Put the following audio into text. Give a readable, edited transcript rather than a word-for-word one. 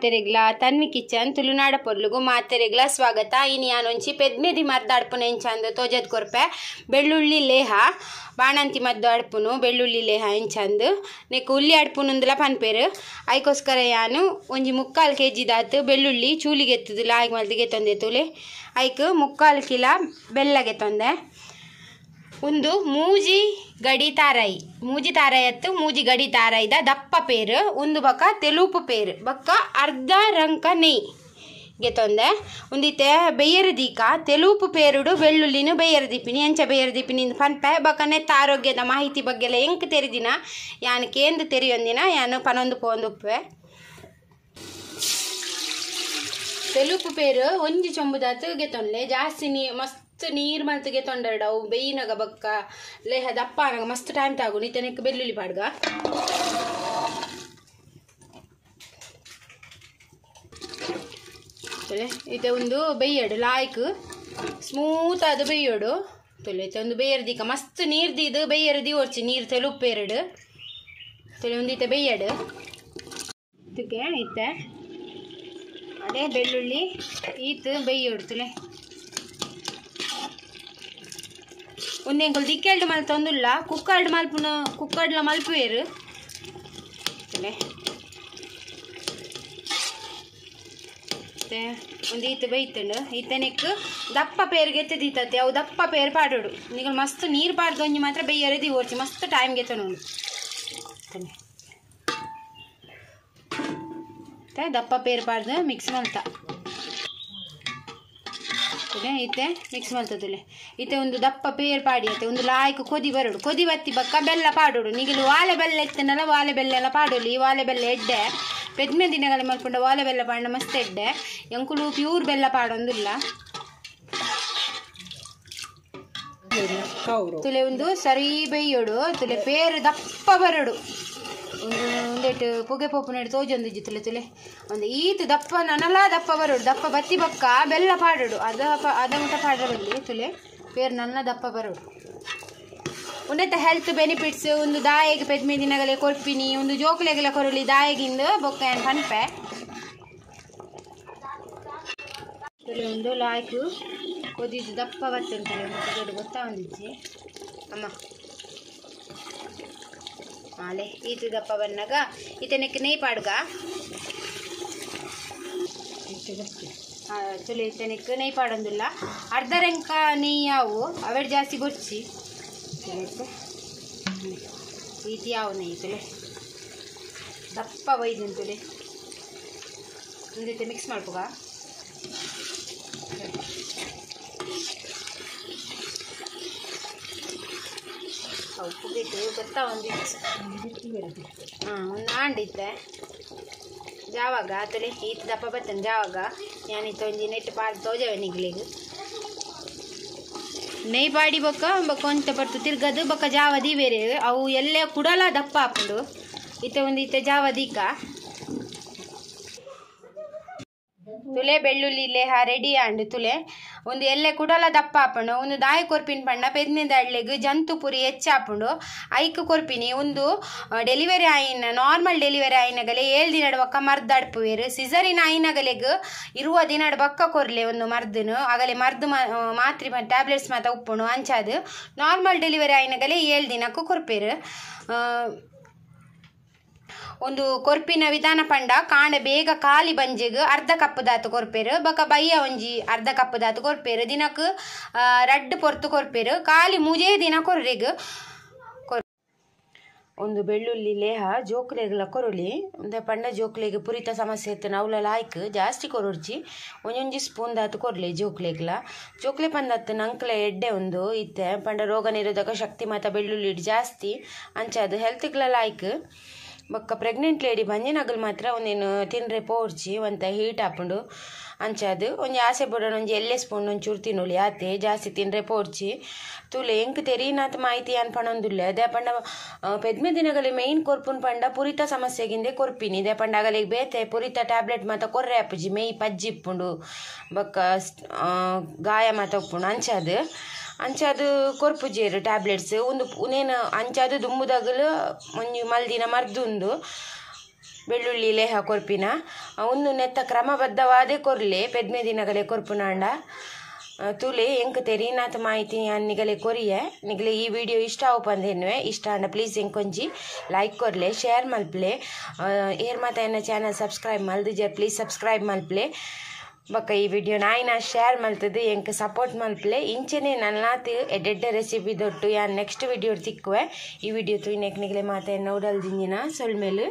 ಮಾತೆರೆಗ್ಲ Tanvi kitchen ತುಳುನಾಡ ಪೊರ್ಲುಗು ಮಾತೆರೆಗ್ಲ ಸ್ವಾಗತ. ಇನಿ ಯಾನೊಂಚಿ ಪೆದ್ಮೆದಿ ಮರ್ದ ಅಡ್ಪುನ ಎಂಚಂದು ತೋಜದ್ ಕೊರ್ಪೆ ಬೆಳ್ಳುಳ್ಳಿ ಲೇಹ ಬಾಣಂತಿ ಮದ್ದು ಅಡ್ಪುನು ಬೆಳ್ಳುಳ್ಳಿ ಲೇಹ ಎಂಚಂದು ನೆಕ್ ಉಲ್ಲಿ ಅಡ್ಪುನುಂದಲ ಪನ್ಪೇರು ಐಕೋಸ್ಕರ ಯಾನು ಒಂಜಿ 3/4 kg ದಾತು ಬೆಳ್ಳುಳ್ಳಿ ಚೂಲಿಗೆ ಎತ್ತುದಿಲ್ಲ ಆಯ್ಕೆ ಮಲ್ದಿಗೆ ತೊಂದೆ ತುಲೆ ಐಕ್ 3/4 ಕಿಲ ಬೆಲ್ಲಗೆ ತೊಂದೆ ಒಂದು ಮೂಜಿ ಗಡಿ ತಾರಾಯಿ ಅತ್ತು ಮೂಜಿ ಗಡಿ ತಾರಾಯಿದ ದಪ್ಪ ಪೇರು ಒಂದು ಬಕ್ಕ ತೆಲುಪು ಪೇರು ಬಕ್ಕ ಅರ್ಧ ರಂಕ ನೆಯ್ಗೆ ತೊಂದೆ ಒಂದಿತ್ತೆ ಬೇಯರದೀಕ ತೆಲುಪು ಪೇರುಡು ಬೆಳ್ಳುಳ್ಳಿನೂ ಬೇಯರದಿಪ್ಪಿನಿ ಎಂಚ ಬೇಯರದಿಪ್ಪಿನಿ ಪನ್ಪೆ ಬಕ್ಕ ನೆತ್ತ ಆರೋಗ್ಯದ ಮಾಹಿತಿ ಬಗ್ಗೆ ಎಲ್ಲ ಎಂಕ್ ತೆರೆದಿನ ಯಾನು ಕೇಂದು ತೆರೆಯೊಂದಿನ ಯಾನು ಪನೊಂದು ಪೋಂದುಪ್ಪೆ ತೆಲುಪು ಪೇರು ಒಂಜಿ ಚೊಂಬುದಾತು ಗೆತೊಂಡ್ಲೆ ಜಾಸ್ತಿ ಮಸ್ತ್ ನೀರು ಮಲ್ತಿಗೆ ತೊಂಡರಡು ಅವು ಬೇಯಿನಾಗ ಬಕ್ಕ ಲೇಹ ದಪ್ಪ ಆನಾಗ ಮಸ್ತ್ ಟೈಮ್ ತಾಗು ನಿತ್ಯನಕ್ಕೆ ಬೆಳ್ಳುಳ್ಳಿ ಪಾಡ್ಗ ಇತ್ತೆ ಒಂದು ಬೇಯಡು ಲಾಯ್ಕ್ ಸ್ಮೂತ್ ಆದ ಬೇಯೋಡು ತೊಲೆ ಒಂದು ಬೇಯರ್ದಿಕ್ಕ ಮಸ್ತ್ ನೀರ್ದಿದ್ದು ಬೇಯರ್ದಿ ಓಡ್ಚಿ ನೀರು ತೆಲುಪ್ಪೇರಡು ತೊಲೆ ಒಂದಿತ್ತೆ ಬೇಯಡು ಇದಕ್ಕೆ ಇತ್ತೆ ಅದೇ ಬೆಳ್ಳುಳ್ಳಿ ಈತು ಬೇಯೋಡು ತುಲೆ ಒಂದೆಂಕಲ್ ದಿಕ್ಕೆಲ್ಡು ಮಲ್ತ ಒಂದುಲ್ಲ ಕುಕ್ಕರ್ಡ್ಲ ಮಲ್ಪುವೇರು ಒಂದು ಈತ ಬೈತಂಡು ಈತನೆಕ್ ದಪ್ಪ ಪೇರ್ಗೆ ಎತ್ತದೀತತ್ತೆ ಅವು ದಪ್ಪ ಪೇರು ಪಾಡೋಡು ನೀವು ಮಸ್ತ್ ನೀರು ಪಾಡ್ದು ಒಂಜಿ ಮಾತ್ರ ಬೇಯರದಿ ಓಡ್ಸಿ ಮಸ್ತ್ ಟೈಮ್ಗೆ ಎತ್ತನೋಡು ದಪ್ಪ ಪೇರು ಪಾಡ್ದು ಮಿಕ್ಸ್ ಮಲ್ತ ಈತೆ ಮಿಕ್ಸ್ ಮಲ್ತದುಲೆ ಈತೆ ಒಂದು ದಪ್ಪ ಪೇರು ಪಾಡಿ ಆಯ್ತು ಒಂದು ಲಾಯ್ಕ್ ಕೊದಿ ಬರೋಡು ಕೊದಿ ಬತ್ತಿ ಬಕ್ಕ ಬೆಲ್ಲ ಪಾಡೋಡು ನೀಗಲು ವಾಲೆ ಬೆಲ್ಲ ಎತ್ತನಲ್ಲ ವಾಲೆ ಬೆಲ್ಲ ಎಲ್ಲ ಪಾಡೋಲಿ ಈ ವಾಲೆ ಬೆಲ್ಲ ಎಡ್ಡೆ ಪೆದ್ಮೆ ದಿನಗಳ ಮಲ್ಪುಂಡ ವಾಲೆ ಬೆಲ್ಲ ಪಾಂಡ ಮಸ್ತ್ ಎಡ್ಡೆ ಎಂಕುಲು ಪ್ಯೂರ್ ಬೆಲ್ಲ ಪಾಡೊಂದಿಲ್ಲ ತುಲೆ ಒಂದು ಸರಿ ಬೇಯೋಡು ತುಲೆ ಪೇರು ದಪ್ಪ ಬರೋಡು ಒಂದೇಟು ಪೊಗೆ ಪೋಪು ನಡು ತೋಜೊಂದು ತುಲೆ ಒಂದು ಈತು ದಪ್ಪ ನನಲ ದಪ್ಪ ಬರೋಡು ದಪ್ಪ ಬತ್ತಿ ಬಕ್ಕ ಬೆಲ್ಲ ಪಾಡೋಡು ಅದಮುಟ ಪಾಡೋಲ್ಲಿ ತುಲೆ ಪೇರು ನನ್ನ ದಪ್ಪ ಬರೋಡು ಉಂಡೆತ್ತ ಹೆಲ್ತ್ ಬೆನಿಫಿಟ್ಸ್ ಒಂದು ದಾಯಿಗೆ ಪೆದ್ಮೆ ದಿನಗಳೇ ಕೊರ್ಪಿನಿ ಒಂದು ಜೋಕ್ಲೆಗೆಲ್ಲ ಕೊರಲಿ ದಾಯಿಗಿಂದು ಬೊಕ್ಕ ಏನು ಪನ್ಪೆ ತುಲೆ ಒಂದು ಲಾಯ್ಕು ಕೊದಿದ್ದು ದಪ್ಪ ಬರ್ತಂತಲೆ ಒಂದು ಗೊತ್ತಾ ಒಂದಿಜ್ಜಿ ಅಮ್ಮ ಆಲೆ ಈತು ದಪ್ಪ ಬನ್ನಾಗ ಈತನಕ್ಕೆ ನೆಯ್ ಪಾಡ್ಗ ತುಲೆ ಈತನಕ್ಕೆ ನೆಯ್ ಪಾಡೊಂದಿಲ್ಲ ಅರ್ಧ ರೆಂಕ ನೆಯ್ಯಾವು ಅವೆಡ್ ಜಾಸ್ತಿ ಗೊಚ್ಚಿ ಈತಿ ಯಾವು ನೆಯ್ ತುಲೆ ದಪ್ಪ ಬೈದಿನ ತುಲೆ ಒಂದೈತೆ ಮಿಕ್ಸ್ ಮಾಡ್ಕೋಗ ಉಪ್ಪು ಬಿಟ್ಟು ಗೊತ್ತಾ ಒಂದು ಒಂದು ಆಂಡಿತ್ತೆ ಜಾವಾಗ ತಲೆ ಈತ ದಪ್ಪ ಬರ್ತನೆ ಜಾವಾಗ ഞാനിತ್ತು ಒಂಜಿ ನೆಟ್ ಪಾಡಿ ತೋಜವೆ ನಿಗ್ಲಿಗೆ ನೆಯ್ ಪಾಡಿ ಬೊಕ್ಕ ಒಂತ ಬರ್ತು ತಿರ್ಗದು ಬೊಕ್ಕ ಜಾವ ದೀವೇರೆ ಅವು ಎಲ್ಲೇ ಕುಡಲ ದಪ್ಪ ಹಾಕೊಂಡು ಈತ ಒಂದು ಈತ ಜಾವ ದೀಕ ತುಲೆ ಬೆಳ್ಳುಳ್ಳಿ ಲೇಹ ರೆಡಿ ಆಂಡು ತುಲೆ ಒಂದು ಎಲ್ಲೆ ಕುಡಲ ದಪ್ಪ ಹಾಪುಂಡು ಒಂದು ದಾಯಿ ಕೊರ್ಪಿನ ಪಂಡ ಪೆದ್ಮೆ ದಾಡ್ಲೆಗ್ ಜಂತು ಪುರಿ ಹೆಚ್ಚಾಪುಂಡು ಐಕ್ ಕೊರ್ಪಿನಿ ಒಂದು ಡೆಲಿವರಿ ಆಯಿನ ನಾರ್ಮಲ್ ಡೆಲಿವರಿ ಆಯಿನಗಲೆ 7 ದಿನದ ಬಕ್ಕ ಮರ್ದು ಅಡ್ಪುವೇರು ಸಿಸರಿನ ಆಯಿನಗಲೆಗ್ 20 ದಿನದ ಬಕ್ಕ ಕೊರ್ಲೆ ಒಂದು ಮರ್ದನು ಆಗಲೇ ಮರ್ದು ಮಾತ್ರೆ ಟ್ಯಾಬ್ಲೆಟ್ಸ್ ಮಾತ ಉಪ್ಪುಂಡು ಅಂಚಾದು ನಾರ್ಮಲ್ ಡೆಲಿವರಿ ಆಯಿನಗಲೆ 7 ದಿನಕ್ಕೂ ಕೊರ್ಪೇರು ಒಂದು ಕೊರ್ಪಿನ ವಿಧಾನ ಪಂಡ ಕಾಂಡೆ ಬೇಗ ಖಾಲಿ ಬಂಜೆಗ್ ಅರ್ಧ ಕಪ್ ದಾತು ಕೊರ್ಪೇರು ಬಕ ಬಯ್ಯ ಒಂಜಿ ಅರ್ಧ ಕಪ್ ದಾತು ಕೊರ್ಪೇರು ದಿನಕ್ಕೆ ರಡ್ಡು ಪೊರ್ತು ಕೊರ್ಪೇರು ಖಾಲಿ ಮುಜೇ ದಿನ ಕೊರ್ರೆಗ್ ಒಂದು ಬೆಳ್ಳುಳ್ಳಿ ಲೇಹ ಜೋಕ್ಲೆಗ್ಲ ಕೊರೊಲಿ ಒಂದೇ ಪಂಡ ಜೋಕ್ಲೆಗ್ ಪುರಿತ ಸಮಸ್ಯೆ ಇತ್ತು ನವ್ಲ ಲಾಯ್ಕ್ ಜಾಸ್ತಿ ಕೊರೊಡ್ಚಿ ಒಂಜೊಂಜಿ ಸ್ಪೂನ್ ದಾತು ಕೊರ್ಲೆ ಜೋಕ್ಲೆ ಪಂದತ್ತು ನಂಕ್ಲೆ ಎಡ್ಡೆ ಒಂದು ಇತ್ತೆ ಪಂಡ ರೋಗ ನಿರೋಧಕ ಶಕ್ತಿ ಮಾತ ಬೆಳ್ಳುಳ್ಳಿ ಜಾಸ್ತಿ ಅಂಚಾದು ಹೆಲ್ತ್ಗ್ಲ ಲಾಯ್ಕ್ ಬೊಕ್ಕ ಪ್ರೆಗ್ನೆಂಟ್ ಲೇಡಿ ಬಂಜಿನಗಲ್ ಮಾತ್ರ ಒಂದೇನು ತಿನ್ರೆ ಪೋಡ್ಚಿ ಒಂತ ಹೀಟ್ ಹಾಪುಂಡು ಅಂಚಾದು ಒಂಜಿ ಆಸೆ ಬೊಡೋಣ ಒಂಜಿ ಎಲ್ಲೆ ಸ್ಪೂನ್ ಒಂಚೂರು ತಿನ್ನೋಲಿ ಆತೆ ಜಾಸ್ತಿ ತಿನ್ರೆ ಪೋಡ್ಚಿ ತುಲೆ ಎಂಕ್ ತೆರೀನಾಥ ಮಾಹಿತಿ ಅನ್ಪಣೊಂದುಲ್ಲೆ ಅದೇ ಪಂಡ ಪೆದ್ಮೆ ದಿನಗಲಿ ಮೇಯ್ನ್ ಕೊರ್ಪುನ್ ಪಂಡ ಪುರಿತ ಸಮಸ್ಯೆಗಿಂದೆ ಕೊರ್ಪಿನಿ ಇದೇ ಪಂಡ ಆಗಲಿಗೆ ಬೇತೆ ಪುರಿತ ಟ್ಯಾಬ್ಲೆಟ್ ಮಾತ ಕೊರ್ರೆ ಅಪ್ಪುಜಿ ಮೇಯ್ ಪಜ್ಜಿ ಇಪ್ಪುಂಡು ಬೊಕ್ಕ ಗಾಯ ಮಾತ ಉಪ್ಪುಂಡು ಅಂಚಾದು ಅಂಚಾದು ಕೊರ್ಪುಜೇರು ಟ್ಯಾಬ್ಲೆಟ್ಸ್ ಒಂದು ಉನೇನು ಅಂಚಾದು ದುಂಬುದಾಗಲು ಒಂಜಿ ಮಲ್ದಿನ ಮರ್ದುಂದು ಬೆಳ್ಳುಳ್ಳಿ ಲೇಹ ಕೊರ್ಪಿನ ಒಂದು ನೆತ್ತ ಕ್ರಮಬದ್ಧವಾದೇ ಕೊರ್ಲೆ ಪೆದ್ಮೆ ದಿನಗಳೇ ಕೊರ್ಪುನಾಂಡ ತುಲೆ ಎಂಕ್ ತೆರೀನಾಥ ಮಾಹಿತಿ ನಿಗಲೆ ಕೊರಿಯೆ ನಿಗಲೆ ಈ ವಿಡಿಯೋ ಇಷ್ಟ ಆಪಂದೇನುವೆ ಇಷ್ಟ ಅಂಡ ಪ್ಲೀಸ್ ಎಂಕೊಂಜಿ ಲೈಕ್ ಕೊರ್ಲೆ ಶೇರ್ ಮಲ್ಪ್ಲೆ ಏರ್ ಮಾತ ಎನ್ನ ಚಾನಲ್ ಸಬ್ಸ್ಕ್ರೈಬ್ ಮಲ್ದಿಜೆ ಪ್ಲೀಸ್ ಸಬ್ಸ್ಕ್ರೈಬ್ ಮಲ್ಪ್ಲೆ ಬೊಕ್ಕ ಈ ವಿಡಿಯೋ ನಾಯಿನ ಶೇರ್ ಮಲ್ತದು ಎಂಕ್ ಸಪೋರ್ಟ್ ಮಲ್ಪ್ಲೆ ಇಂಚೆನೆ ನನ್ನಾತು ಎಡ್ಡೆಡ್ಡೆ ರೆಸಿಪಿ ದೊಟ್ಟು ಯಾನ್ ನೆಕ್ಸ್ಟ್ ವಿಡಿಯೋ ತಿಕ್ಕುವೆ ಈ ವಿಡಿಯೋ ತುಯ್ನೆಕ್ ನಿಗಲೆ ಮಾತ ಎನ್ನ ಉಡಲ್ದಿಂಜಿನ ಸೊಲ್ಮೇಲು